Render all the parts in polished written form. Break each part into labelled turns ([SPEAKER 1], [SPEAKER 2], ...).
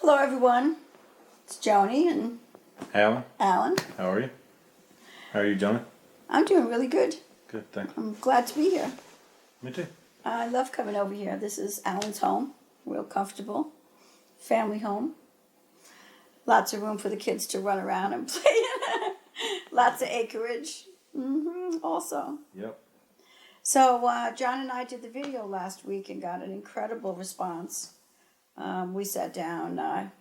[SPEAKER 1] Hello, everyone. It's Joni and
[SPEAKER 2] Allan,
[SPEAKER 1] Allan.
[SPEAKER 2] how are you? How are you, Joni?
[SPEAKER 1] I'm doing really good.
[SPEAKER 2] Good, thank you.
[SPEAKER 1] I'm glad to be here.
[SPEAKER 2] Me too.
[SPEAKER 1] I love coming over here. This is Allan's home. Real comfortable. Family home. Lots of room for the kids to run around and play. Lots of acreage. Also.
[SPEAKER 2] Yep.
[SPEAKER 1] So John and I did the video last week and got an incredible response. We sat down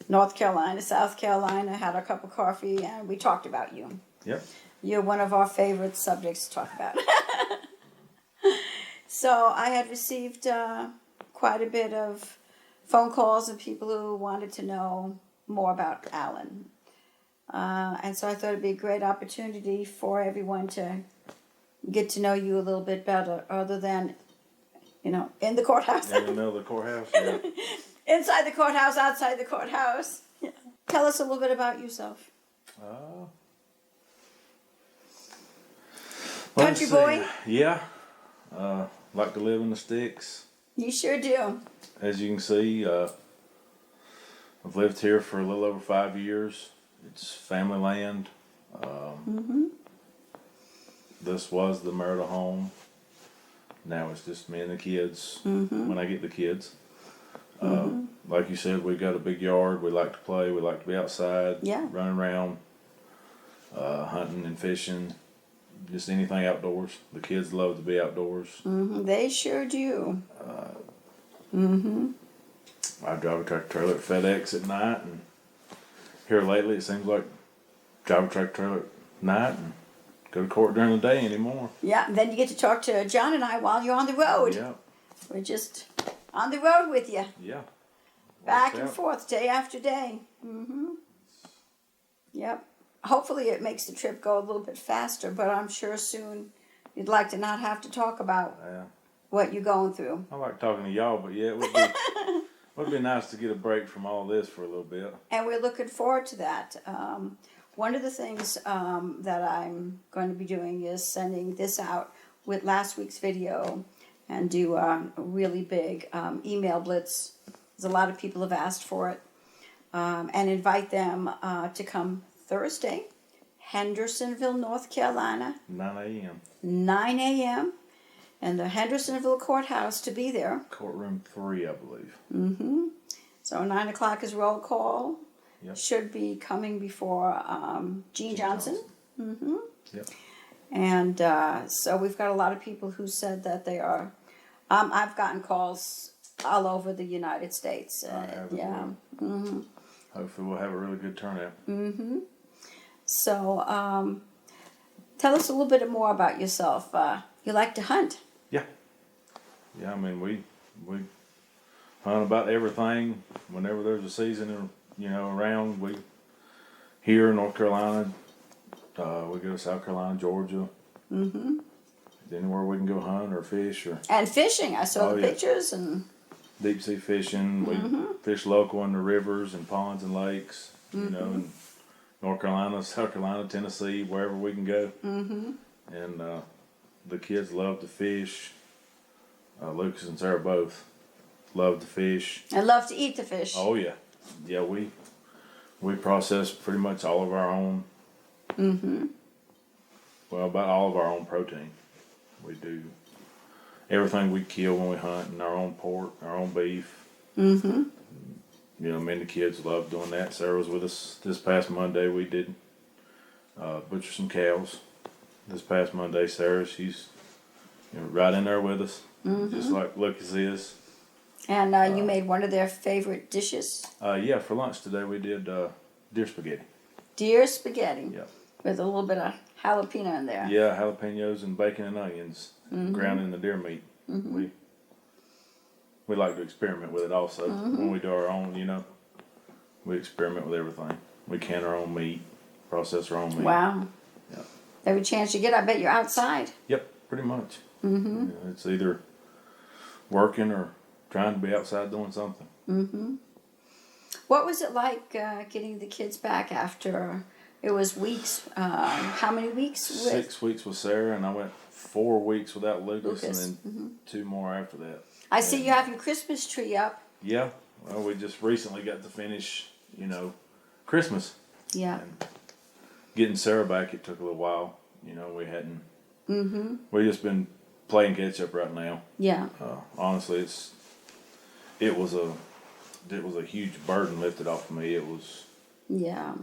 [SPEAKER 1] North Carolina, South Carolina, had a cup of coffee, and we talked about you.
[SPEAKER 2] Yep.
[SPEAKER 1] You're one of our favorite subjects to talk about. So I had received quite a bit of phone calls and people who wanted to know more about Allan. And so I thought it'd be a great opportunity for everyone to get to know you a little bit better, other than, in the courthouse.
[SPEAKER 2] In the middle of the courthouse, yeah.
[SPEAKER 1] Inside the courthouse, outside the courthouse. Yeah. Tell us a little bit about yourself. Country boy?
[SPEAKER 2] Yeah. Like to live in the sticks.
[SPEAKER 1] You sure do.
[SPEAKER 2] As you can see, I've lived here for a little over 5 years. It's family land. This was the marital home. Now it's just me and the kids when I get the kids. Like you said, we got a big yard. We like to play. We like to be outside, running around, hunting and fishing, just anything outdoors. The kids love to be outdoors.
[SPEAKER 1] They sure do.
[SPEAKER 2] I drive a tractor trailer at FedEx at night, and here lately it seems like drive a tractor trailer at night and go to court during the day anymore.
[SPEAKER 1] Yeah, and then you get to talk to John and I while you're on the road.
[SPEAKER 2] Yeah.
[SPEAKER 1] We're just on the road with you.
[SPEAKER 2] Yeah.
[SPEAKER 1] Back and forth, day after day. Yep. Hopefully it makes the trip go a little bit faster, but I'm sure soon you'd like to not have to talk about what you're going through.
[SPEAKER 2] I like talking to y'all, but yeah, it would be nice to get a break from all this for a little bit.
[SPEAKER 1] And we're looking forward to that. One of the things that I'm going to be doing is sending this out with last week's video and do a really big email blitz. There's a lot of people have asked for it. And invite them to come Thursday, Hendersonville, North Carolina.
[SPEAKER 2] 9 a.m.
[SPEAKER 1] 9 a.m. And the Hendersonville Courthouse to be there.
[SPEAKER 2] Courtroom 3, I believe.
[SPEAKER 1] So 9 o'clock is roll call.
[SPEAKER 2] Yep.
[SPEAKER 1] Should be coming before Gene Johnson.
[SPEAKER 2] Yep.
[SPEAKER 1] And so we've got a lot of people who said that they are. I've gotten calls all over the United States. Yeah.
[SPEAKER 2] Hopefully we'll have a really good turnout.
[SPEAKER 1] So tell us a little bit more about yourself. You like to hunt.
[SPEAKER 2] Yeah. Yeah, I mean, we hunt about everything whenever there's a season, around. We here in North Carolina, we go to South Carolina, Georgia. Anywhere we can go hunt or fish
[SPEAKER 1] and fishing. I saw the pictures and
[SPEAKER 2] deep sea fishing. We fish local in the rivers and ponds and lakes. In North Carolina, South Carolina, Tennessee, wherever we can go. And the kids love to fish. Lucas and Sarah both love to fish.
[SPEAKER 1] And love to eat the fish.
[SPEAKER 2] Oh yeah, yeah. We process pretty much all of our own. Well, about all of our own protein. We do everything we kill when we hunt, and our own pork, our own beef. Me and the kids love doing that. Sarah was with us this past Monday. We did butcher some cows. This past Monday, Sarah, she's right in there with us, just like Lucas is.
[SPEAKER 1] And you made one of their favorite dishes?
[SPEAKER 2] Yeah, for lunch today we did deer spaghetti.
[SPEAKER 1] Deer spaghetti?
[SPEAKER 2] Yep.
[SPEAKER 1] With a little bit of jalapeno in there.
[SPEAKER 2] Yeah, jalapenos and bacon and onions ground in the deer meat. We like to experiment with it also. When we do our own, we experiment with everything. We can our own meat, process our own meat.
[SPEAKER 1] Wow.
[SPEAKER 2] Yep.
[SPEAKER 1] Every chance you get, I bet you're outside.
[SPEAKER 2] Yep, pretty much. It's either working or trying to be outside doing something.
[SPEAKER 1] What was it like getting the kids back after? It was weeks. How many weeks?
[SPEAKER 2] 6 weeks with Sarah, and I went 4 weeks without Lucas. And then 2 more after that.
[SPEAKER 1] I see you have your Christmas tree up.
[SPEAKER 2] Yeah, Well, we just recently got to finish, Christmas.
[SPEAKER 1] Yeah.
[SPEAKER 2] And getting Sarah back, it took a little while. We hadn't. We've just been playing catch up right now.
[SPEAKER 1] Yeah.
[SPEAKER 2] Honestly, it was a huge burden lifted off of me.
[SPEAKER 1] Yeah.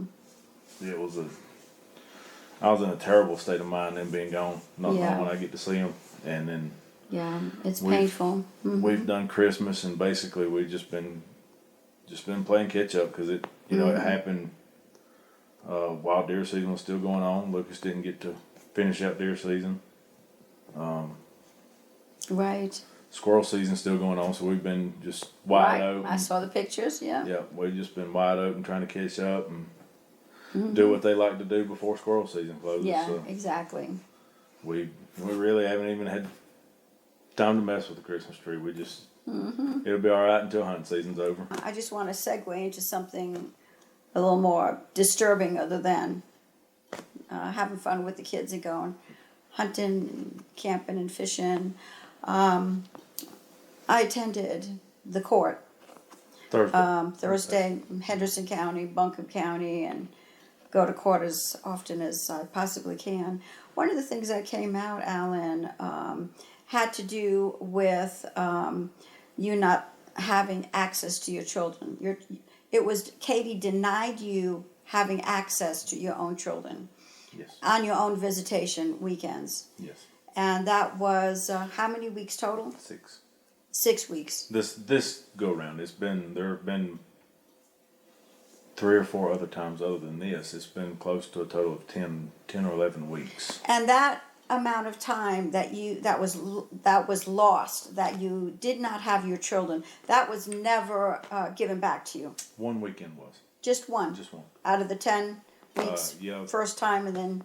[SPEAKER 2] I was in a terrible state of mind then being gone, not
[SPEAKER 1] Yeah.
[SPEAKER 2] knowing when I get to see them, and then
[SPEAKER 1] Yeah. It's painful.
[SPEAKER 2] we've done Christmas, and basically we've just been playing catch up because it happened while deer season was still going on. Lucas didn't get to finish out deer season.
[SPEAKER 1] Right.
[SPEAKER 2] Squirrel season still going on, so we've been just wide open.
[SPEAKER 1] I saw the pictures. Yeah.
[SPEAKER 2] Yeah, we've just been wide open trying to catch up and do what they like to do before squirrel season closes.
[SPEAKER 1] Yeah.
[SPEAKER 2] So
[SPEAKER 1] Exactly.
[SPEAKER 2] we really haven't even had time to mess with the Christmas tree. We just it'll be all right until hunting season's over.
[SPEAKER 1] I just want to segue into something a little more disturbing, other than having fun with the kids and going hunting, camping, and fishing. I attended the court Thursday in Henderson County, Buncombe County, and go to court as often as I possibly can. One of the things that came out, Allan, had to do with you not having access to your children. Katie denied you having access to your own children.
[SPEAKER 2] Yes.
[SPEAKER 1] On your own visitation weekends.
[SPEAKER 2] Yes.
[SPEAKER 1] And that was how many weeks total?
[SPEAKER 2] 6.
[SPEAKER 1] 6 weeks.
[SPEAKER 2] This go round, there have been 3 or 4 other times other than this. It's been close to a total of 10 or 11 weeks.
[SPEAKER 1] And that amount of time that was lost, that you did not have your children, that was never given back to you.
[SPEAKER 2] 1 weekend was.
[SPEAKER 1] Just one.
[SPEAKER 2] Just one.
[SPEAKER 1] Out of the 10 weeks.
[SPEAKER 2] Yeah.
[SPEAKER 1] First time, and then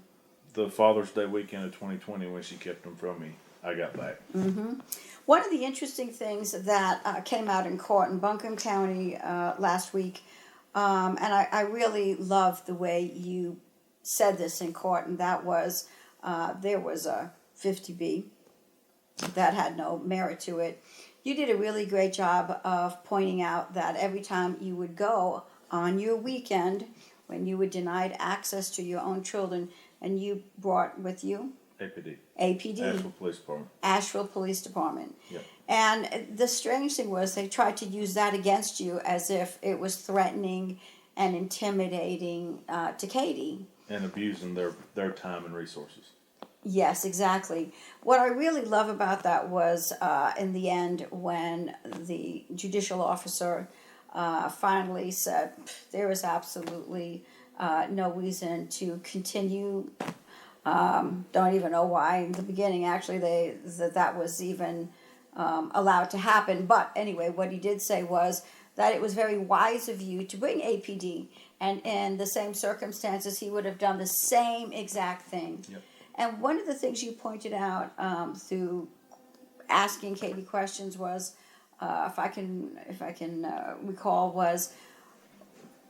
[SPEAKER 2] The Father's Day weekend of 2020, when she kept them from me, I got back.
[SPEAKER 1] one of the interesting things that came out in court in Buncombe County last week, and I really loved the way you said this in court, and that was there was a 50B that had no merit to it. You did a really great job of pointing out that every time you would go on your weekend, when you were denied access to your own children, and you brought with you
[SPEAKER 2] APD.
[SPEAKER 1] APD.
[SPEAKER 2] Asheville Police Department.
[SPEAKER 1] Yep.
[SPEAKER 2] Yep.
[SPEAKER 1] And the strange thing was they tried to use that against you as if it was threatening and intimidating to Katie.
[SPEAKER 2] And abusing their time and resources.
[SPEAKER 1] Yes, exactly. What I really love about that was in the end when the judicial officer finally said there is absolutely no reason to continue. Don't even know why in the beginning actually that was even allowed to happen. But anyway, what he did say was that it was very wise of you to bring APD, and in the same circumstances he would have done the same exact thing.
[SPEAKER 2] Yep.
[SPEAKER 1] And one of the things you pointed out through asking Katie questions was, if I can recall, was,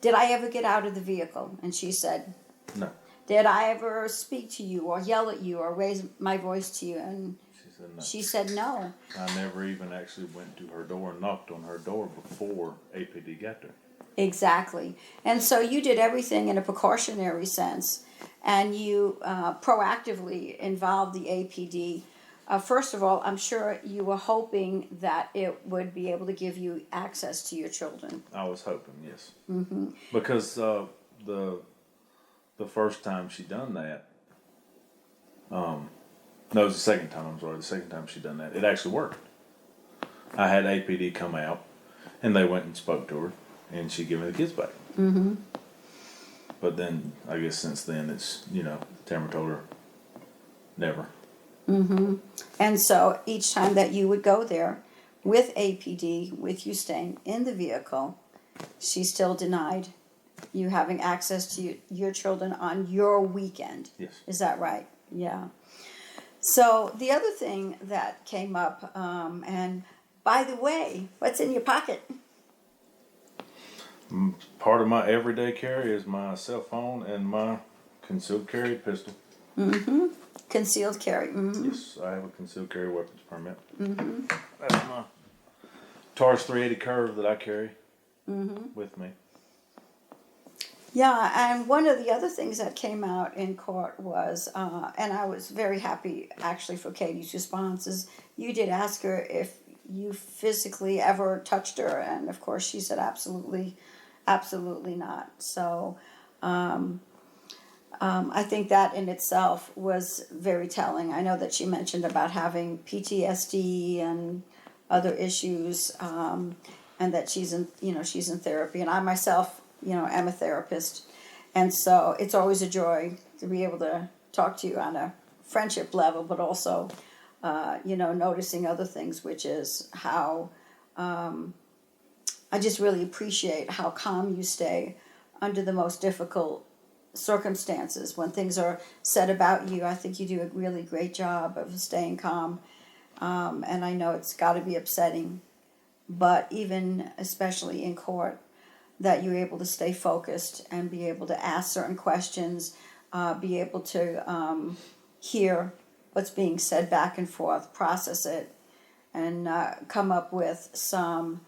[SPEAKER 1] did I ever get out of the vehicle? And she said,
[SPEAKER 2] no.
[SPEAKER 1] Did I ever speak to you or yell at you or raise my voice to you? And
[SPEAKER 2] She said no.
[SPEAKER 1] she said no.
[SPEAKER 2] I never even actually went to her door and knocked on her door before APD got there.
[SPEAKER 1] Exactly. And so you did everything in a precautionary sense, and you proactively involved the APD. First of all, I'm sure you were hoping that it would be able to give you access to your children.
[SPEAKER 2] I was hoping, yes. Mm-hmm. Because the first time she done that, no, it was the second time, I'm sorry, the second time she done that, it actually worked. I had APD come out, and they went and spoke to her, and she gave me the kids back. Mm-hmm. But then, I guess since then, it's, Tamara told her, never.
[SPEAKER 1] Mm-hmm. And so each time that you would go there with APD, with you staying in the vehicle, she still denied you having access to your children on your weekend.
[SPEAKER 2] Yes.
[SPEAKER 1] Is that right? Yeah. So the other thing that came up, and by the way, what's in your pocket?
[SPEAKER 2] Part of my everyday carry is my cell phone and my concealed carry pistol.
[SPEAKER 1] Mm-hmm. Concealed carry. Mm-hmm.
[SPEAKER 2] Yes, I have a concealed carry weapons permit. Mm-hmm. That's my Taurus 380 Curve that I carry. with me.
[SPEAKER 1] Yeah, and one of the other things that came out in court was, and I was very happy actually for Katie's response, is you did ask her if you physically ever touched her, and of course she said absolutely, absolutely not. So I think that in itself was very telling. I know that she mentioned about having PTSD and other issues, and that she's in therapy, and I myself, am a therapist, and so it's always a joy to be able to talk to you on a friendship level, but also, noticing other things, which is how I just really appreciate how calm you stay under the most difficult circumstances. When things are said about you, I think you do a really great job of staying calm, and I know it's got to be upsetting, but even especially in court, that you're able to stay focused and be able to ask certain questions, be able to hear what's being said back and forth, process it, and come up with some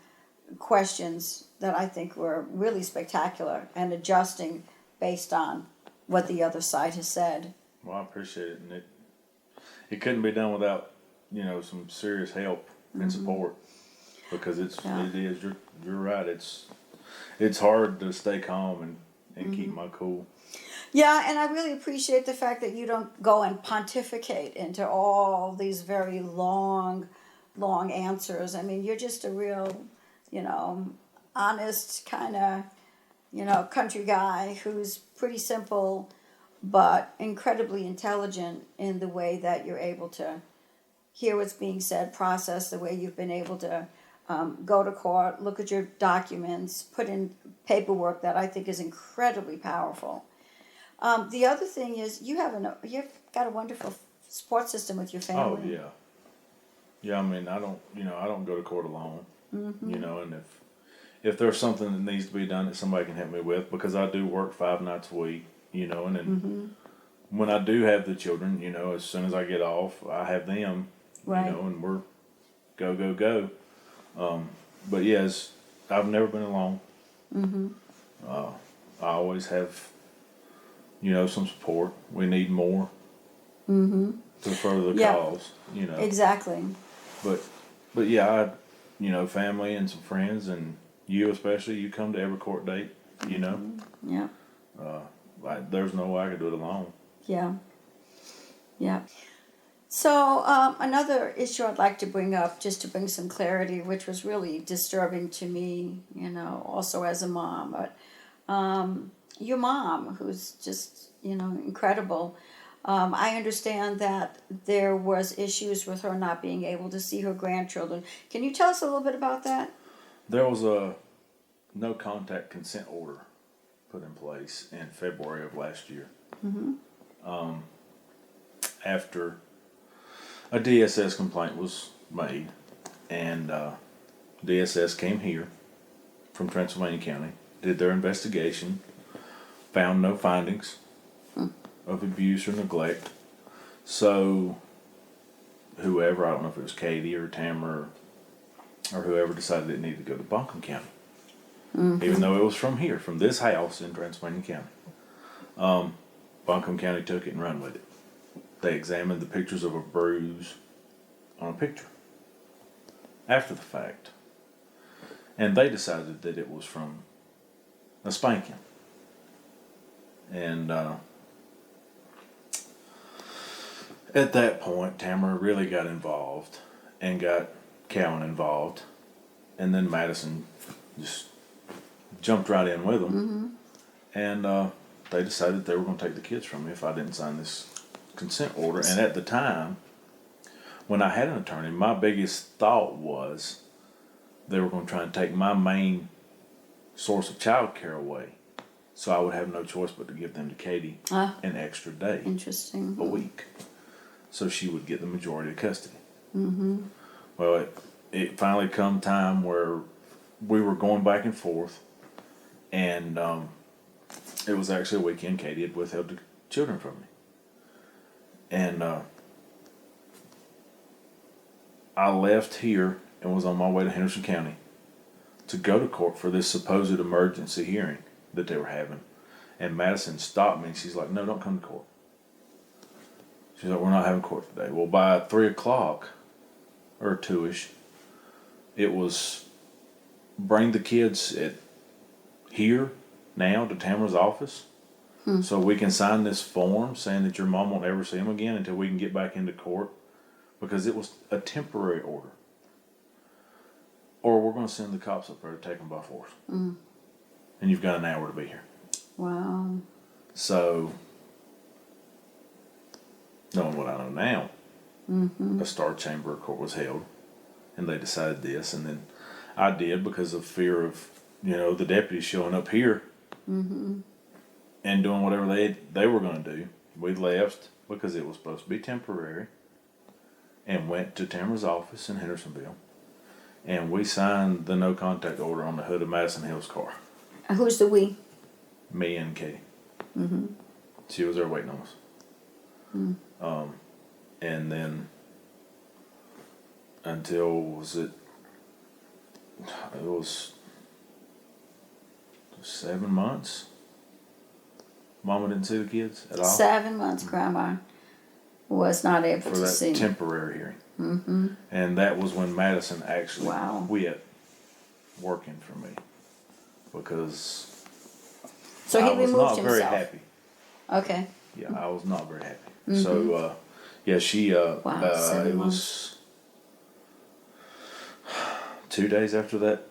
[SPEAKER 1] questions that I think were really spectacular, and adjusting based on what the other side has said.
[SPEAKER 2] Well, I appreciate it, and it couldn't be done without some serious help and support, because it is you're right. It's hard to stay calm and keep my cool.
[SPEAKER 1] Yeah, and I really appreciate the fact that you don't go and pontificate into all these very long answers. I mean, you're just a real, honest kind of, country guy who's pretty simple, but incredibly intelligent in the way that you're able to hear what's being said, process the way you've been able to go to court, look at your documents, put in paperwork that I think is incredibly powerful. The other thing is you've got a wonderful support system with your family.
[SPEAKER 2] Oh yeah. I mean, I don't go to court alone. And if there's something that needs to be done that somebody can help me with, because I do work 5 nights a week, and then when I do have the children, as soon as I get off, I have them,
[SPEAKER 1] Right.
[SPEAKER 2] And we're go. But yes, I've never been alone. I always have, some support. We need more to further the cause,
[SPEAKER 1] Exactly.
[SPEAKER 2] But yeah, family and some friends, and you especially, you come to every court date,
[SPEAKER 1] Yeah.
[SPEAKER 2] there's no way I could do it alone.
[SPEAKER 1] Yeah. So another issue I'd like to bring up, just to bring some clarity, which was really disturbing to me, also as a mom, but your mom, who's just, incredible. I understand that there was issues with her not being able to see her grandchildren. Can you tell us a little bit about that?
[SPEAKER 2] There was a no contact consent order put in place in February of last year. After a DSS complaint was made, and DSS came here from Transylvania County, did their investigation, found no findings of abuse or neglect. So whoever, I don't know if it was Katie or Tamara or whoever, decided it needed to go to Buncombe County. Even though it was from here, from this house in Transylvania County. Buncombe County took it and ran with it. They examined the pictures of a bruise on a picture after the fact, and they decided that it was from a spanking. And at that point, Tamara really got involved and got Cowan involved, and then Madison just jumped right in with them, and they decided they were going to take the kids from me if I didn't sign this consent order. And at the time, when I had an attorney, my biggest thought was they were going to try and take my main source of child care away, so I would have no choice but to give them to Katie an extra day.
[SPEAKER 1] Interesting.
[SPEAKER 2] A week, so she would get the majority of custody. Well, it finally come time where we were going back and forth, and it was actually a weekend Katie had withheld the children from me. And I left here and was on my way to Henderson County to go to court for this supposed emergency hearing that they were having. And Madison stopped me and she's like, no, don't come to court. She's like, we're not having court today. Well, by 3 o'clock or 2-ish, it was bring the kids here now to Tamara's office so we can sign this form saying that your mom won't ever see him again until we can get back into court, because it was a temporary order. Or we're going to send the cops up there to take them by force. And you've got an hour to be here.
[SPEAKER 1] Wow.
[SPEAKER 2] So, knowing what I know now, a Star Chamber Court was held, and they decided this, and then I did because of fear of, the deputies showing up here and doing whatever they were going to do. We left because it was supposed to be temporary and went to Tamara's office in Hendersonville, and we signed the no contact order on the hood of Madison Hill's car.
[SPEAKER 1] Who's the we?
[SPEAKER 2] Me and Katie. She was there waiting on us. And then until it was 7 months. Mama didn't see the kids at all.
[SPEAKER 1] 7 months, Grandma was not able
[SPEAKER 2] for
[SPEAKER 1] to
[SPEAKER 2] that
[SPEAKER 1] see.
[SPEAKER 2] temporary hearing. And that was when Madison actually quit working for me, because
[SPEAKER 1] So he
[SPEAKER 2] I was
[SPEAKER 1] removed
[SPEAKER 2] not very
[SPEAKER 1] himself.
[SPEAKER 2] happy.
[SPEAKER 1] Okay.
[SPEAKER 2] Yeah, I was not very happy. So, she,
[SPEAKER 1] Wow, 7
[SPEAKER 2] it
[SPEAKER 1] months.
[SPEAKER 2] was 2 days after that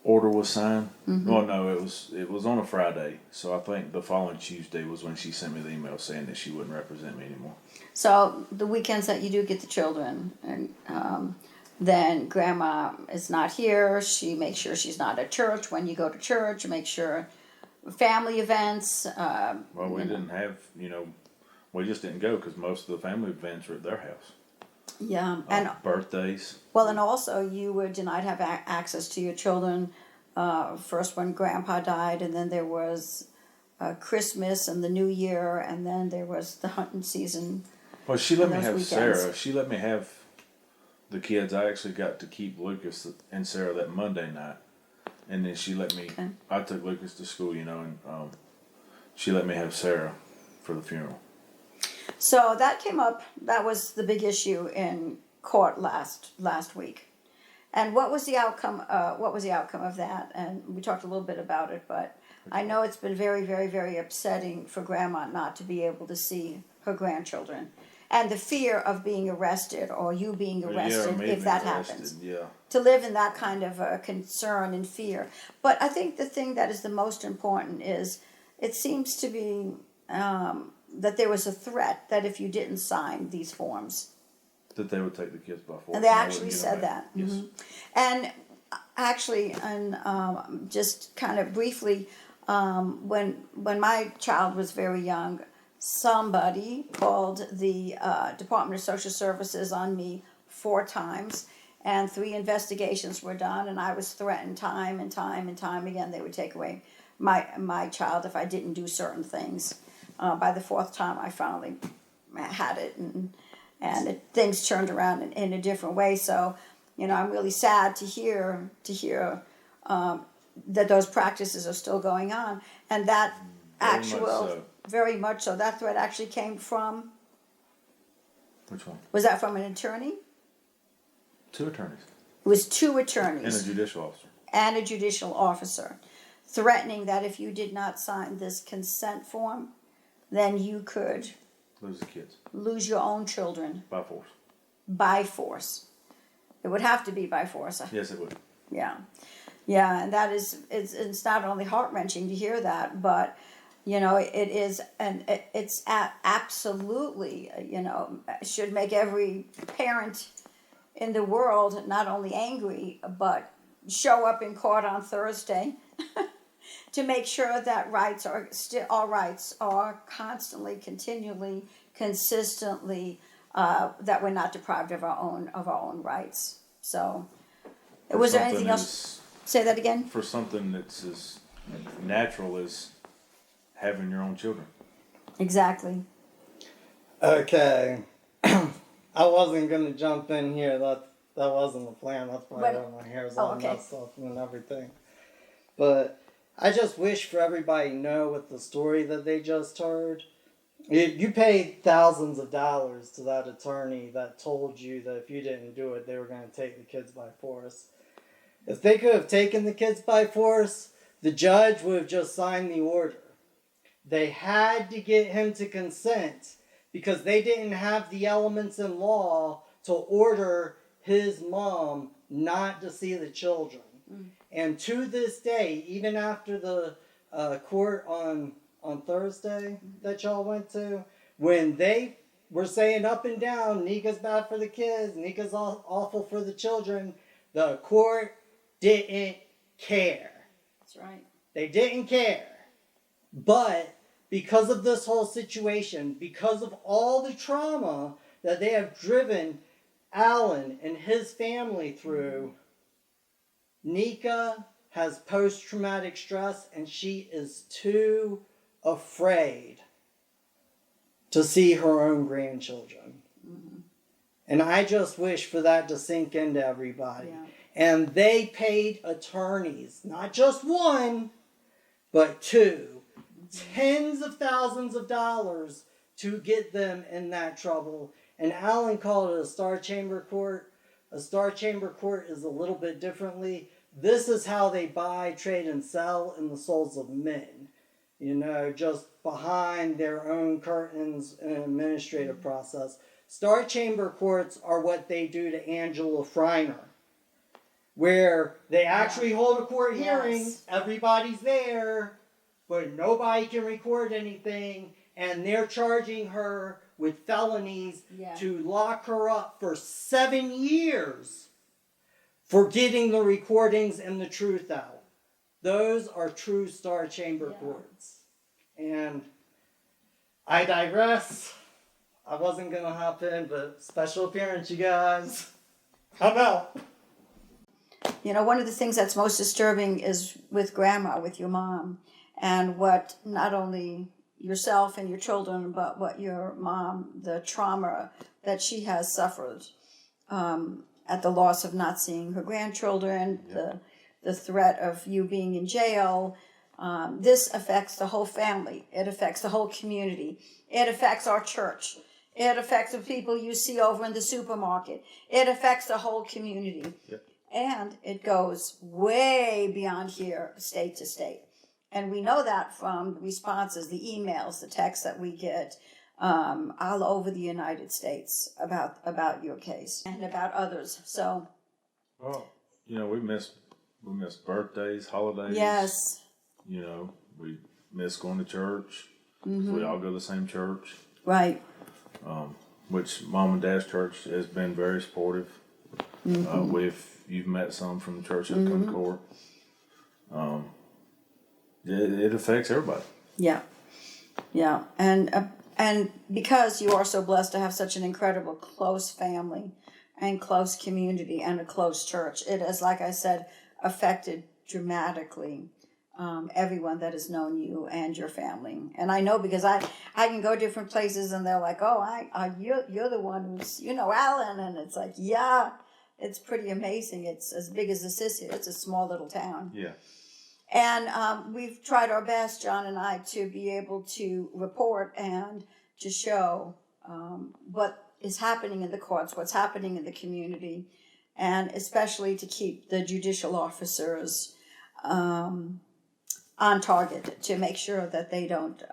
[SPEAKER 2] order was signed. Well, no, it was on a Friday. So I think the following Tuesday was when she sent me the email saying that she wouldn't represent me anymore.
[SPEAKER 1] So the weekends that you do get the children, and then Grandma is not here. She makes sure she's not at church when you go to church. Make sure family events.
[SPEAKER 2] Well, we didn't have, we just didn't go because most of the family events were at their house.
[SPEAKER 1] Yeah, and
[SPEAKER 2] birthdays.
[SPEAKER 1] well, and also you were denied have access to your children. First when Grandpa died, and then there was Christmas and the New Year, and then there was the hunting season.
[SPEAKER 2] Well, she let me
[SPEAKER 1] those
[SPEAKER 2] have
[SPEAKER 1] weekends.
[SPEAKER 2] Sarah. She let me have the kids. I actually got to keep Lucas and Sarah that Monday night, and then she let me.
[SPEAKER 1] Okay.
[SPEAKER 2] I took Lucas to school, and she let me have Sarah for the funeral.
[SPEAKER 1] So that came up. That was the big issue in court last week. And what was the outcome? What was the outcome of that? And we talked a little bit about it, but I know it's been very, very, very upsetting for Grandma not to be able to see her grandchildren, and the fear of being arrested or you being arrested if that happens.
[SPEAKER 2] Yeah.
[SPEAKER 1] To live in that kind of concern and fear. But I think the thing that is the most important is it seems to be that there was a threat that if you didn't sign these forms,
[SPEAKER 2] that they would take the kids by force.
[SPEAKER 1] and they actually said that.
[SPEAKER 2] Yes.
[SPEAKER 1] And actually, and just kind of briefly, when my child was very young, somebody called the Department of Social Services on me 4 times, and 3 investigations were done, and I was threatened time and time and time again. They would take away my child if I didn't do certain things. By the 4th time, I finally had it, and things turned around in a different way. So, I'm really sad to hear that those practices are still going on, and that very much so. That threat actually came from.
[SPEAKER 2] Which one?
[SPEAKER 1] Was that from an attorney?
[SPEAKER 2] 2 attorneys.
[SPEAKER 1] It was 2 attorneys.
[SPEAKER 2] And a judicial officer.
[SPEAKER 1] And a judicial officer, threatening that if you did not sign this consent form, then you could
[SPEAKER 2] lose the kids.
[SPEAKER 1] Lose your own children.
[SPEAKER 2] By force.
[SPEAKER 1] By force. It would have to be by force.
[SPEAKER 2] Yes, it would.
[SPEAKER 1] Yeah. Yeah, and that is, it's not only heart-wrenching to hear that, but, it is, and it's absolutely, should make every parent in the world not only angry, but show up in court on Thursday to make sure that all rights are constantly, continually, consistently, that we're not deprived of our own rights. So, was there anything else? Say that again.
[SPEAKER 2] For something that's as natural as having your own children.
[SPEAKER 1] Exactly.
[SPEAKER 3] Okay. I wasn't gonna jump in here. wasn't the plan. That's why
[SPEAKER 1] But-
[SPEAKER 3] my hair's
[SPEAKER 1] oh,
[SPEAKER 3] all
[SPEAKER 1] okay.
[SPEAKER 3] messed up and everything. But I just wish for everybody to know with the story that they just heard. You paid thousands of dollars to that attorney that told you that if you didn't do it, they were going to take the kids by force. If they could have taken the kids by force, the judge would have just signed the order. They had to get him to consent because they didn't have the elements in law to order his mom not to see the children. And to this day, even after the court on Thursday that y'all went to, when they were saying up and down, Nika's bad for the kids, Nika's awful for the children, the court didn't care.
[SPEAKER 1] That's right.
[SPEAKER 3] They didn't care. But because of this whole situation, because of all the trauma that they have driven Allan and his family through, Nika has post-traumatic stress and she is too afraid to see her own grandchildren. And I just wish for that to sink into everybody.
[SPEAKER 1] Yeah.
[SPEAKER 3] And they paid attorneys, not just one, but two, tens of thousands of dollars to get them in that trouble. And Allan called it a Star Chamber Court. A Star Chamber Court is a little bit differently. This is how they buy, trade, and sell in the souls of men. You know, just behind their own curtains in an administrative process. Star Chamber Courts are what they do to Angela Freiner, where they actually hold a court hearing,
[SPEAKER 1] Yes.
[SPEAKER 3] everybody's there, but nobody can record anything, and they're charging her with felonies
[SPEAKER 1] Yeah.
[SPEAKER 3] to lock her up for 7 years for getting the recordings and the truth out. Those are true Star Chamber Courts. And I digress. I wasn't going to hop in, but special appearance, you guys. I'm out.
[SPEAKER 1] You know, one of the things that's most disturbing is with grandma, with your mom, and what not only yourself and your children, but what your mom, the trauma that she has suffered at the loss of not seeing her grandchildren, the threat of you being in jail. This affects the whole family. It affects the whole community. It affects our church. It affects the people you see over in the supermarket. It affects the whole community.
[SPEAKER 2] Yep.
[SPEAKER 1] And it goes way beyond here, state to state. And we know that from the responses, the emails, the texts that we get all over the United States about your case and about others. So,
[SPEAKER 2] Well, you know, we miss birthdays, holidays.
[SPEAKER 1] yes,
[SPEAKER 2] You know, we miss going to church. We all go to the same church,
[SPEAKER 1] right.
[SPEAKER 2] which Mom and Dad's church has been very supportive. You've met some from the church that come to court. It affects everybody.
[SPEAKER 1] Yeah, yeah, and because you are so blessed to have such an incredible close family and close community and a close church, it has, like I said, affected dramatically everyone that has known you and your family. And I know because I can go different places and they're like, oh, you're the one who's, Allan, and it's like, yeah, it's pretty amazing. It's as big as this is here. It's a small little town.
[SPEAKER 2] Yeah.
[SPEAKER 1] And we've tried our best, John and I, to be able to report and to show what is happening in the courts, what's happening in the community, and especially to keep the judicial officers on target, to make sure that they don't,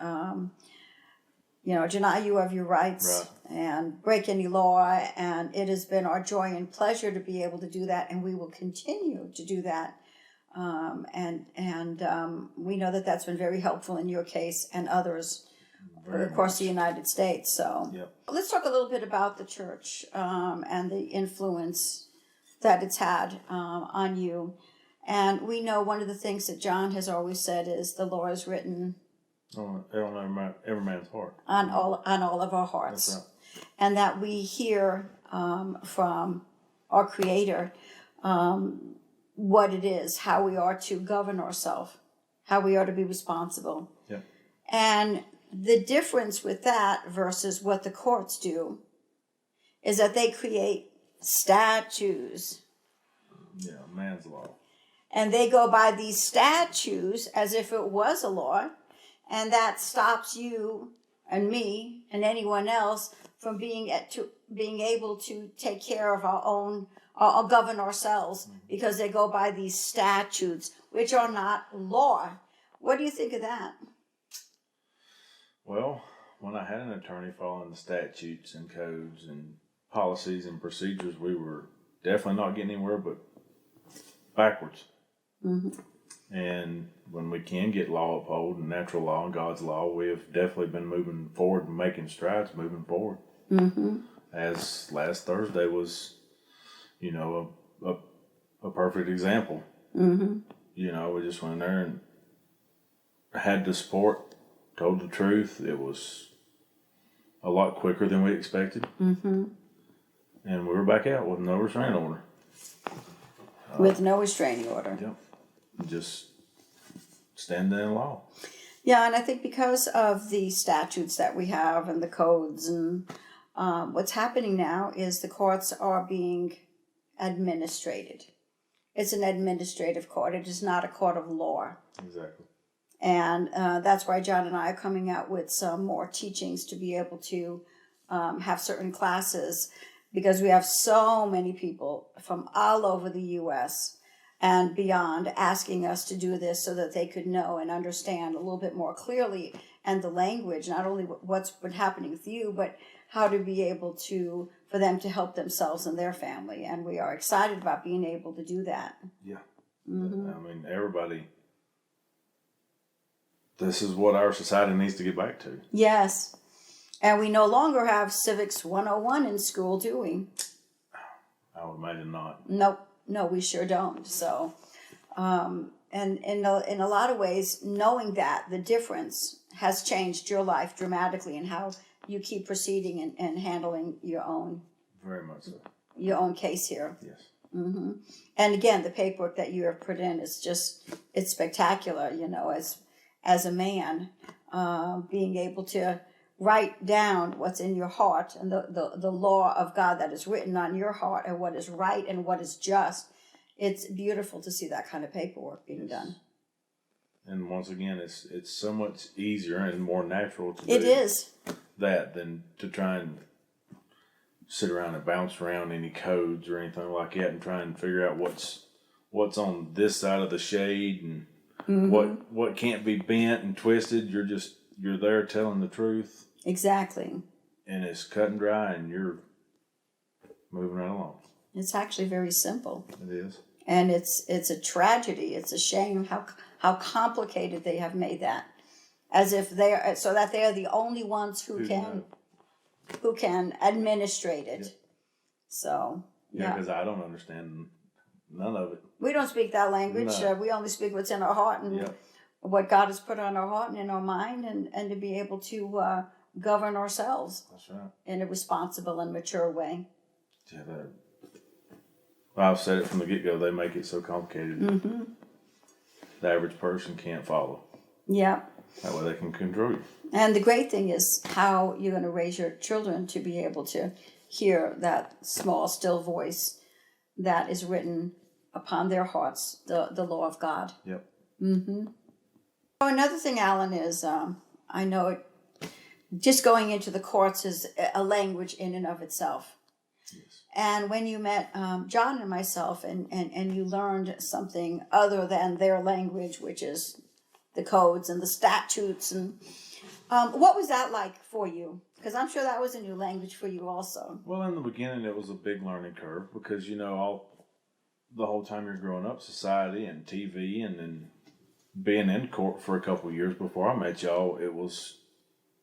[SPEAKER 1] deny you of your rights and break any law. And it has been our joy and pleasure to be able to do that, and we will continue to do that. We know that that's been very helpful in your case and others across the United States. So let's talk a little bit about the church and the influence that it's had on you. And we know one of the things that John has always said is the law is written
[SPEAKER 2] On every man's heart.
[SPEAKER 1] on all of our hearts.
[SPEAKER 2] That's right.
[SPEAKER 1] And that we hear from our Creator what it is, how we are to govern ourselves, how we are to be responsible.
[SPEAKER 2] Yeah.
[SPEAKER 1] And the difference with that versus what the courts do is that they create statutes.
[SPEAKER 2] Yeah, man's law.
[SPEAKER 1] And they go by these statutes as if it was a law, and that stops you and me and anyone else from being able to take care of our own or govern ourselves, because they go by these statutes, which are not law. What do you think of that?
[SPEAKER 2] Well, when I had an attorney following the statutes and codes and policies and procedures, we were definitely not getting anywhere but backwards. And when we can get law upheld and natural law and God's law, we have definitely been moving forward and making strides moving forward. As last Thursday was, you know, a perfect example. You know, we just went there and had the support, told the truth. It was a lot quicker than we expected. And we were back out with no restraining order.
[SPEAKER 1] With no restraining order.
[SPEAKER 2] Yep. Just standing in law.
[SPEAKER 1] Yeah, and I think because of the statutes that we have and the codes, and what's happening now is the courts are being administrated. It's an administrative court. It is not a court of law.
[SPEAKER 2] Exactly.
[SPEAKER 1] And that's why John and I are coming out with some more teachings to be able to have certain classes, because we have so many people from all over the U.S. and beyond asking us to do this so that they could know and understand a little bit more clearly, and the language, not only what's been happening with you, but how to be able to, for them to help themselves and their family. And we are excited about being able to do that.
[SPEAKER 2] Yeah. I mean, everybody, this is what our society needs to get back to.
[SPEAKER 1] Yes. And we no longer have Civics 101 in school, do we?
[SPEAKER 2] I would imagine not.
[SPEAKER 1] Nope. No, we sure don't. So, and in a lot of ways, knowing that the difference has changed your life dramatically, and how you keep proceeding and handling your own.
[SPEAKER 2] Very much so.
[SPEAKER 1] Your own case here.
[SPEAKER 2] Yes.
[SPEAKER 1] And again, the paperwork that you have put in is just, it's spectacular, you know, as a man, being able to write down what's in your heart, and the law of God that is written on your heart, and what is right and what is just. It's beautiful to see that kind of paperwork being done.
[SPEAKER 2] And once again, it's so much easier and more natural to
[SPEAKER 1] It
[SPEAKER 2] do
[SPEAKER 1] is.
[SPEAKER 2] that than to try and sit around and bounce around any codes or anything like that and try and figure out what's on this side of the shade and what can't be bent and twisted. You're there telling the truth.
[SPEAKER 1] Exactly.
[SPEAKER 2] And it's cut and dry, and you're moving right along.
[SPEAKER 1] It's actually very simple.
[SPEAKER 2] It is.
[SPEAKER 1] And it's a tragedy. It's a shame how complicated they have made that, as if so that they are the only ones who can administrate it.
[SPEAKER 2] Yep.
[SPEAKER 1] So
[SPEAKER 2] Yeah, because I don't understand none of it.
[SPEAKER 1] we don't speak that language.
[SPEAKER 2] No.
[SPEAKER 1] We only speak what's in our heart and what God has put on our heart and in our mind, and to be able to govern ourselves.
[SPEAKER 2] That's right.
[SPEAKER 1] In a responsible and mature way.
[SPEAKER 2] Yeah, I've said it from the get-go. They make it so complicated. The average person can't follow.
[SPEAKER 1] Yeah.
[SPEAKER 2] That way they can control you.
[SPEAKER 1] And the great thing is how you're going to raise your children to be able to hear that small, still voice that is written upon their hearts, the law of God.
[SPEAKER 2] Yep.
[SPEAKER 1] So another thing, Allan, is I know it, just going into the courts is a language in and of itself.
[SPEAKER 2] Yes.
[SPEAKER 1] And when you met John and myself, and you learned something other than their language, which is the codes and the statutes, and what was that like for you? Because I'm sure that was a new language for you also.
[SPEAKER 2] Well, in the beginning, it was a big learning curve because, you know, the whole time you're growing up, society and TV, and then being in court for a couple of years before I met y'all, it was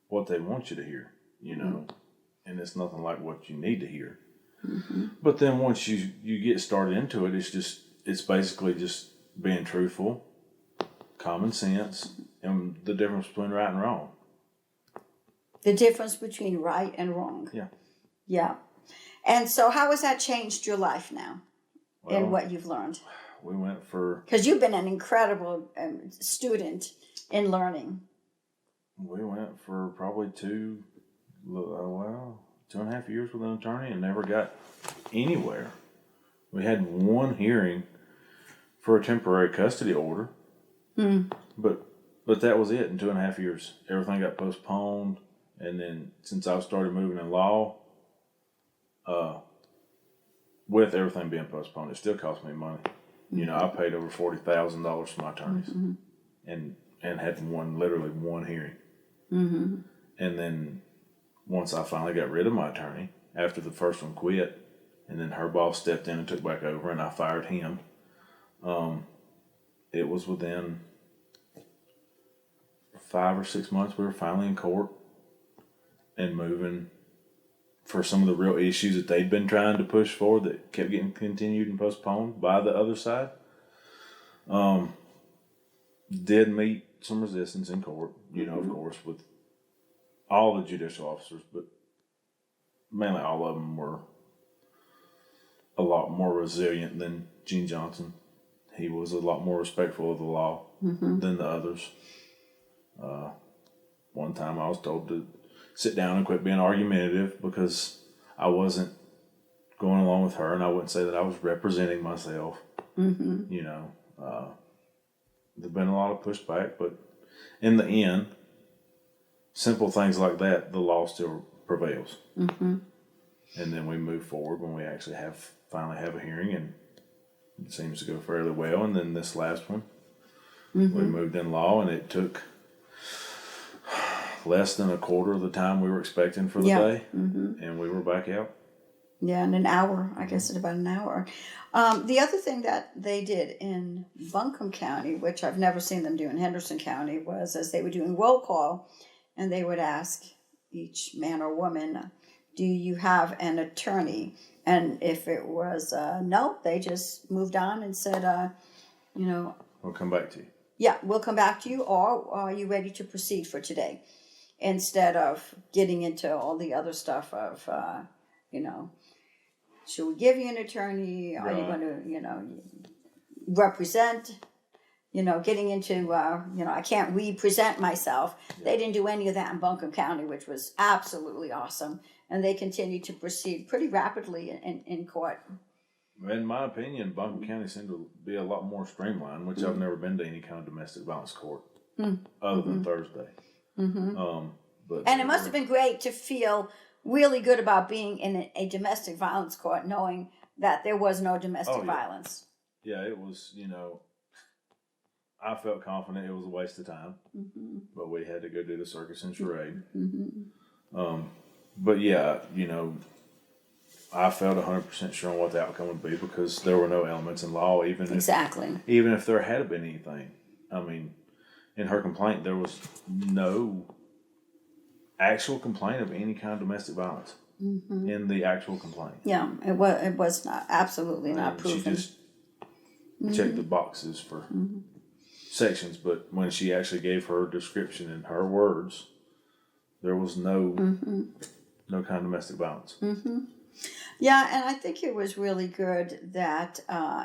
[SPEAKER 2] what they want you to hear, you know, and it's nothing like what you need to hear. But then once you get started into it, it's basically just being truthful, common sense, and the difference between right and wrong.
[SPEAKER 1] The difference between right and wrong.
[SPEAKER 2] Yeah.
[SPEAKER 1] Yeah. And so how has that changed your life now in what you've learned?
[SPEAKER 2] We went for...
[SPEAKER 1] Because you've been an incredible student in learning.
[SPEAKER 2] We went for probably 2.5 years with an attorney and never got anywhere. We had one hearing for a temporary custody order, but that was it in 2.5 years. Everything got postponed, and then since I started moving in law, with everything being postponed, it still cost me money. You know, I paid over $40,000 for my attorneys, and had literally one hearing. And then once I finally got rid of my attorney after the first one quit, and then her boss stepped in and took back over, and I fired him. It was within 5 or 6 months we were finally in court and moving for some of the real issues that they'd been trying to push for that kept getting continued and postponed by the other side. Did meet some resistance in court, you know, of course, with all the judicial officers, but mainly all of them were a lot more resilient than Gene Johnson. He was a lot more respectful of the law than the others. One time I was told to sit down and quit being argumentative because I wasn't going along with her, and I wouldn't say that I was representing myself. You know, there's been a lot of pushback, but in the end, simple things like that, the law still prevails. And then we move forward when we actually finally have a hearing, and it seems to go fairly well. And then this last one, we moved in law, and it took less than a quarter of the time we were expecting for the day, and we were back out.
[SPEAKER 1] Yeah, in an hour, I guess in about an hour. The other thing that they did in Buncombe County, which I've never seen them do in Henderson County, was as they were doing roll call, and they would ask each man or woman, do you have an attorney? And if it was no, they just moved on and said, you know,
[SPEAKER 2] We'll come back to you.
[SPEAKER 1] Yeah, we'll come back to you, or are you ready to proceed for today? Instead of getting into all the other stuff of, you know, should we give you an attorney? Are you going to, you know, represent? You know, getting into, you know, I can't represent myself. They didn't do any of that in Buncombe County, which was absolutely awesome. And they continued to proceed pretty rapidly in court.
[SPEAKER 2] In my opinion, Buncombe County seemed to be a lot more streamlined, which I've never been to any kind of domestic violence court other than Thursday. But
[SPEAKER 1] And it must have been great to feel really good about being in a domestic violence court, knowing that there was no domestic violence.
[SPEAKER 2] Yeah, it was, you know, I felt confident it was a waste of time, but we had to go do the circus and charade. But yeah, you know, I felt 100% sure on what the outcome would be because there were no elements in law, even if there had been anything. I mean, in her complaint, there was no actual complaint of any kind of domestic violence in the actual complaint.
[SPEAKER 1] Yeah, it was not absolutely not proven.
[SPEAKER 2] She just checked the boxes for sections, but when she actually gave her description in her words, there was no kind of domestic violence.
[SPEAKER 1] Yeah, and I think it was really good that,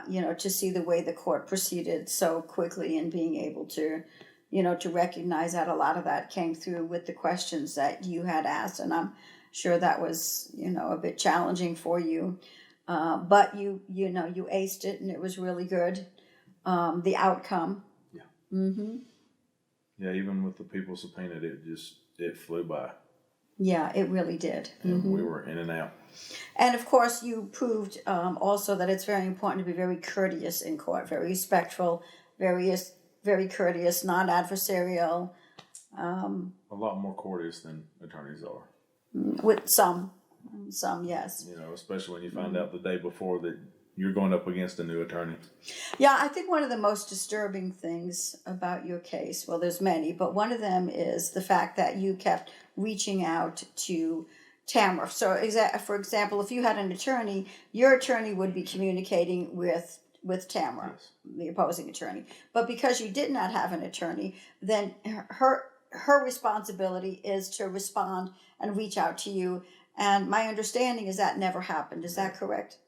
[SPEAKER 1] you know, to see the way the court proceeded so quickly and being able to, you know, to recognize that a lot of that came through with the questions that you had asked. And I'm sure that was, you know, a bit challenging for you. But you know, you aced it and it was really good. The outcome.
[SPEAKER 2] Yeah, even with the people subpoenaed, it flew by.
[SPEAKER 1] Yeah, it really did.
[SPEAKER 2] And we were in and out.
[SPEAKER 1] And of course, you proved also that it's very important to be very courteous in court, very respectful, very courteous, non-adversarial.
[SPEAKER 2] A lot more courteous than attorneys are.
[SPEAKER 1] With some, yes.
[SPEAKER 2] You know, especially when you find out the day before that you're going up against a new attorney.
[SPEAKER 1] Yeah, I think one of the most disturbing things about your case, well, there's many, but one of them is the fact that you kept reaching out to Tamara. So, for example, if you had an attorney, your attorney would be communicating with Tamara, the opposing attorney. But because you did not have an attorney, then her responsibility is to respond and reach out to you. And my understanding is that never happened. Is that correct?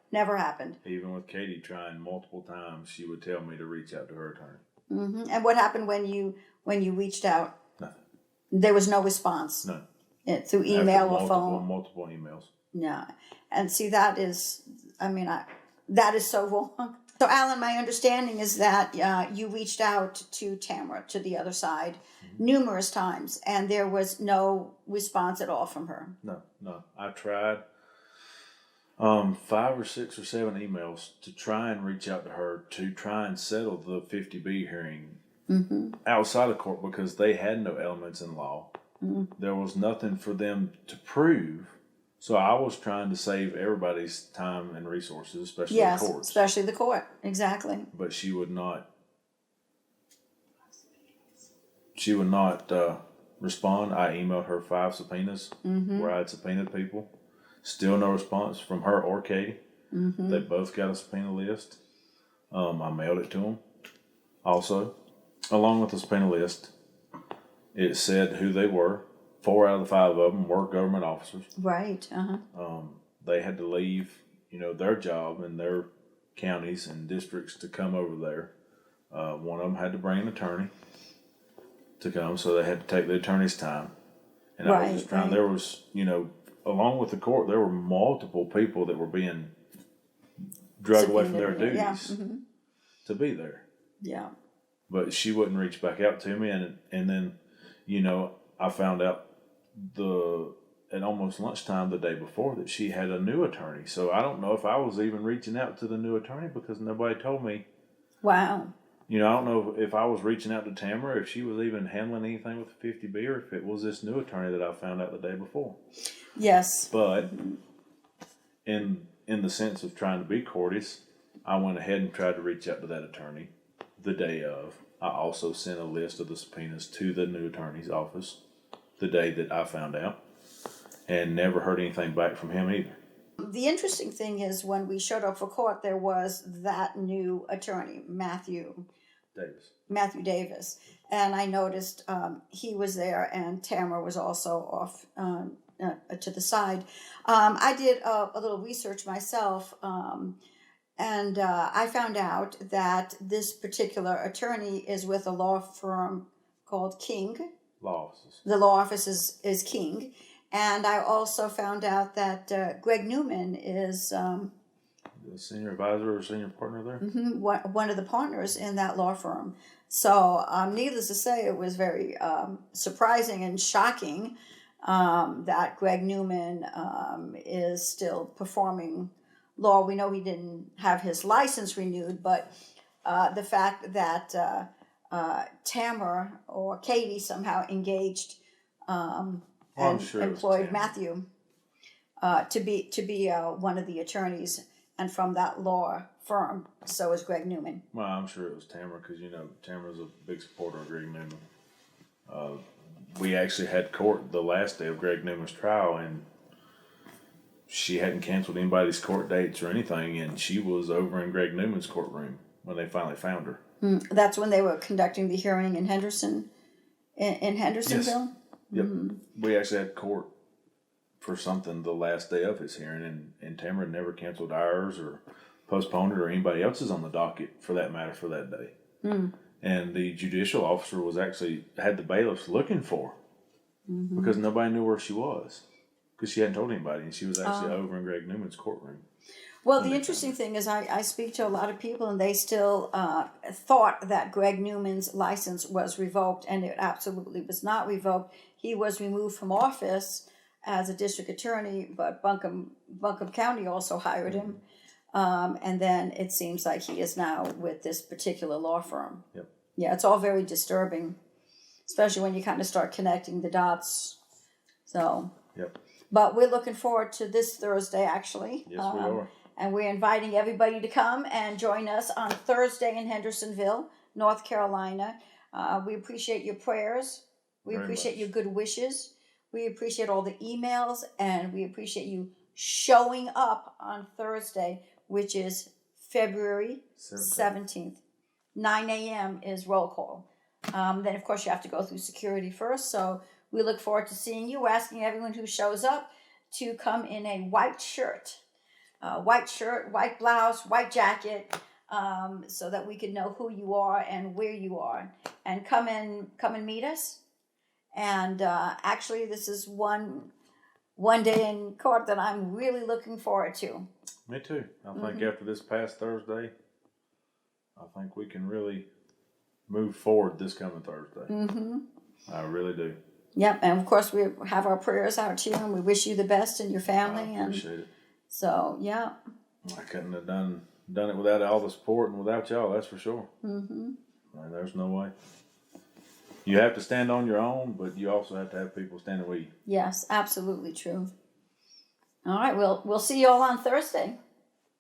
[SPEAKER 1] Never happened.
[SPEAKER 2] Even with Katie trying multiple times, she would tell me to reach out to her attorney.
[SPEAKER 1] And what happened when you reached out?
[SPEAKER 2] Nothing.
[SPEAKER 1] There was no response.
[SPEAKER 2] None.
[SPEAKER 1] Through email or phone.
[SPEAKER 2] Multiple emails.
[SPEAKER 1] Yeah, and see that is, that is so wrong. So, Alan, my understanding is that you reached out to Tamara, to the other side, numerous times, and there was no response at all from her.
[SPEAKER 2] No. I tried 5 or 6 or 7 emails to try and reach out to her to try and settle the 50B hearing outside of court because they had no elements in law. There was nothing for them to prove. So I was trying to save everybody's time and resources, especially the courts.
[SPEAKER 1] Especially the court, exactly.
[SPEAKER 2] But she would not. She would not respond. I emailed her 5 subpoenas where I had subpoenaed people. Still no response from her or Katie. They both got a subpoena list. I mailed it to them. Also, along with the subpoena list, it said who they were. 4 out of the 5 of them were government officers.
[SPEAKER 1] Right.
[SPEAKER 2] They had to leave, their job in their counties and districts to come over there. One of them had to bring an attorney to come, so they had to take the attorney's time. And I was just trying. There was, along with the court, there were multiple people that were being drugged away from their duties to be there.
[SPEAKER 1] Yeah.
[SPEAKER 2] But she wouldn't reach back out to me, and then, I found out at almost lunchtime the day before that she had a new attorney. So I don't know if I was even reaching out to the new attorney because nobody told me.
[SPEAKER 1] Wow.
[SPEAKER 2] I don't know if I was reaching out to Tamara, if she was even handling anything with the 50B, or if it was this new attorney that I found out the day before.
[SPEAKER 1] Yes.
[SPEAKER 2] But in the sense of trying to be courteous, I went ahead and tried to reach out to that attorney the day of. I also sent a list of the subpoenas to the new attorney's office the day that I found out, and never heard anything back from him either.
[SPEAKER 1] The interesting thing is when we showed up for court, there was that new attorney, Matthew Davis. And I noticed he was there, and Tamara was also off to the side. I did a little research myself, and I found out that this particular attorney is with a law firm called King.
[SPEAKER 2] Law offices.
[SPEAKER 1] The law office is King. And I also found out that Greg Newman is
[SPEAKER 2] the senior advisor or senior partner there.
[SPEAKER 1] One of the partners in that law firm. So, needless to say, it was very surprising and shocking that Greg Newman is still performing law. We know he didn't have his license renewed, but the fact that Tamara or Katie somehow engaged and employed Matthew to be one of the attorneys, and from that law firm, so is Greg Newman.
[SPEAKER 2] Well, I'm sure it was Tamara because Tamara's a big supporter of Greg Newman. We actually had court the last day of Greg Newman's trial, and she hadn't canceled anybody's court dates or anything, and she was over in Greg Newman's courtroom when they finally found her.
[SPEAKER 1] That's when they were conducting the hearing in Henderson, in Hendersonville?
[SPEAKER 2] Yes. Yep. We actually had court for something the last day of his hearing, and Tamara never canceled ours or postponed it or anybody else's on the docket for that matter for that day. And the judicial officer had the bailiffs looking for her because nobody knew where she was because she hadn't told anybody, and she was actually over in Greg Newman's courtroom.
[SPEAKER 1] Well, the interesting thing is I speak to a lot of people, and they still thought that Greg Newman's license was revoked, and it absolutely was not revoked. He was removed from office as a district attorney, but Buncombe County also hired him. And then it seems like he is now with this particular law firm.
[SPEAKER 2] Yep.
[SPEAKER 1] Yeah, it's all very disturbing, especially when you kind of start connecting the dots. So.
[SPEAKER 2] Yep.
[SPEAKER 1] But we're looking forward to this Thursday, actually.
[SPEAKER 2] Yes, we are.
[SPEAKER 1] And we're inviting everybody to come and join us on Thursday in Hendersonville, North Carolina. We appreciate your prayers. We appreciate your good wishes. We appreciate all the emails, and we appreciate you showing up on Thursday, which is February 17th. 9 a.m. is roll call. Then, of course, you have to go through security first. So we look forward to seeing you. We're asking everyone who shows up to come in a white shirt, white blouse, white jacket, so that we can know who you are and where you are. And come and meet us. And actually, this is one one day in court that I'm really looking forward to.
[SPEAKER 2] Me too. I think after this past Thursday, I think we can really move forward this coming Thursday. I really do.
[SPEAKER 1] Yep, and of course we have our prayers out to you, and we wish you the best and your family.
[SPEAKER 2] I appreciate it.
[SPEAKER 1] So, yeah.
[SPEAKER 2] I couldn't have done it without all the support and without y'all, that's for sure. There's no way. You have to stand on your own, but you also have to have people standing with you.
[SPEAKER 1] Yes, absolutely true. All right, we'll see you all on Thursday.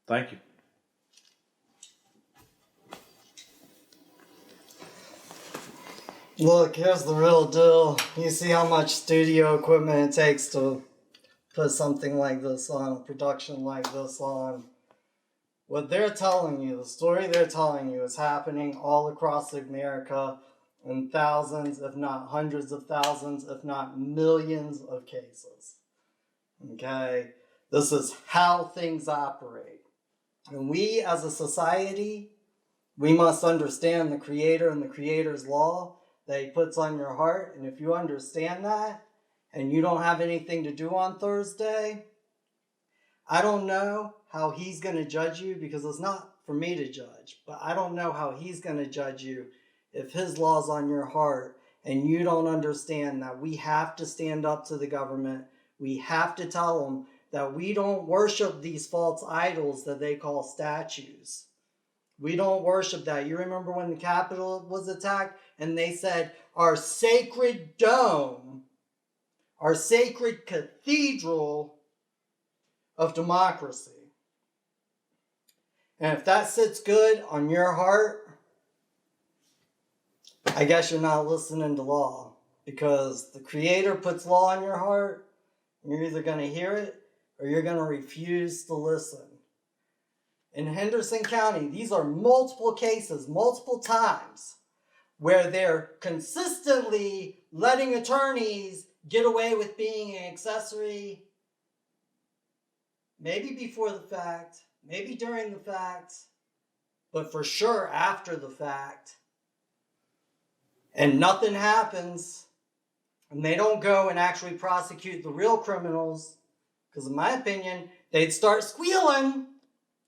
[SPEAKER 2] Thank you.
[SPEAKER 3] Look, here's the real deal. You see how much studio equipment it takes to put something like this on, a production like this on. What they're telling you, the story they're telling you, is happening all across America in thousands, if not hundreds of thousands, if not millions of cases. Okay? This is how things operate. And we as a society, we must understand the Creator and the Creator's law that He puts on your heart. And if you understand that, and you don't have anything to do on Thursday, I don't know how He's going to judge you, because it's not for me to judge. But I don't know how He's going to judge you if His law's on your heart and you don't understand that we have to stand up to the government. We have to tell them that we don't worship these false idols that they call statues. We don't worship that. You remember when the Capitol was attacked and they said, our sacred dome, our sacred cathedral of democracy. And if that sits good on your heart, I guess you're not listening to law, because the Creator puts law in your heart, and you're either going to hear it or you're going to refuse to listen. In Henderson County, these are multiple cases, multiple times, where they're consistently letting attorneys get away with being an accessory, maybe before the fact, maybe during the fact, but for sure after the fact. And nothing happens, and they don't go and actually prosecute the real criminals, because in my opinion, they'd start squealing.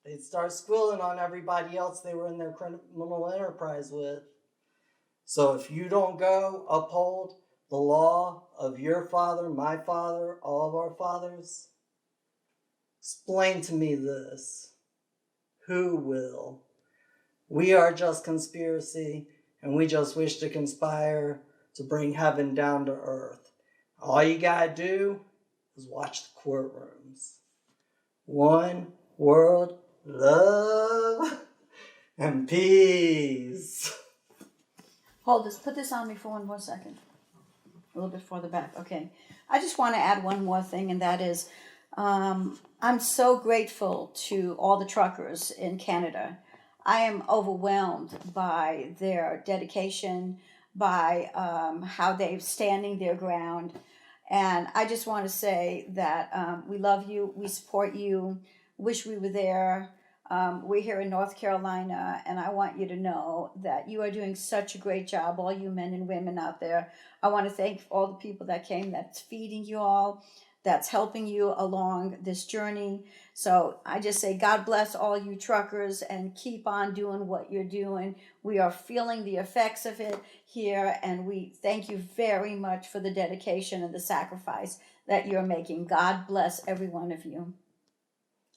[SPEAKER 3] They'd start squealing on everybody else they were in their criminal enterprise with. So if you don't go uphold the law of your father, my father, all of our fathers, explain to me this. Who will? We are just conspiracy, and we just wish to conspire to bring heaven down to earth. All you gotta do is watch the courtrooms. One world, love, and peace.
[SPEAKER 1] Hold this. Put this on me for one second. A little bit further back. Okay. I just want to add one more thing, and that is, I'm so grateful to all the truckers in Canada. I am overwhelmed by their dedication, by how they're standing their ground. And I just want to say that we love you, we support you, wish we were there. We're here in North Carolina, and I want you to know that you are doing such a great job, all you men and women out there. I want to thank all the people that came, that's feeding you all, that's helping you along this journey. So I just say, God bless all you truckers, and keep on doing what you're doing. We are feeling the effects of it here, and we thank you very much for the dedication and the sacrifice that you're making. God bless every one of you.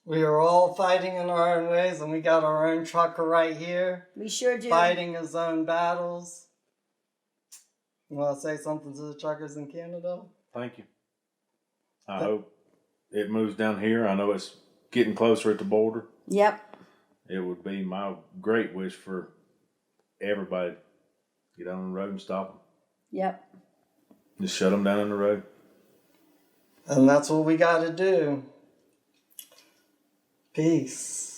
[SPEAKER 3] We are all fighting in our own ways, and we got our own trucker right here.
[SPEAKER 1] We sure do.
[SPEAKER 3] Fighting his own battles. You want to say something to the truckers in Canada?
[SPEAKER 2] Thank you. I hope it moves down here. I know it's getting closer at the border.
[SPEAKER 1] Yep.
[SPEAKER 2] It would be my great wish for everybody to get on the road and stop them.
[SPEAKER 1] Yep.
[SPEAKER 2] Just shut them down on the road.
[SPEAKER 3] And that's what we got to do. Peace.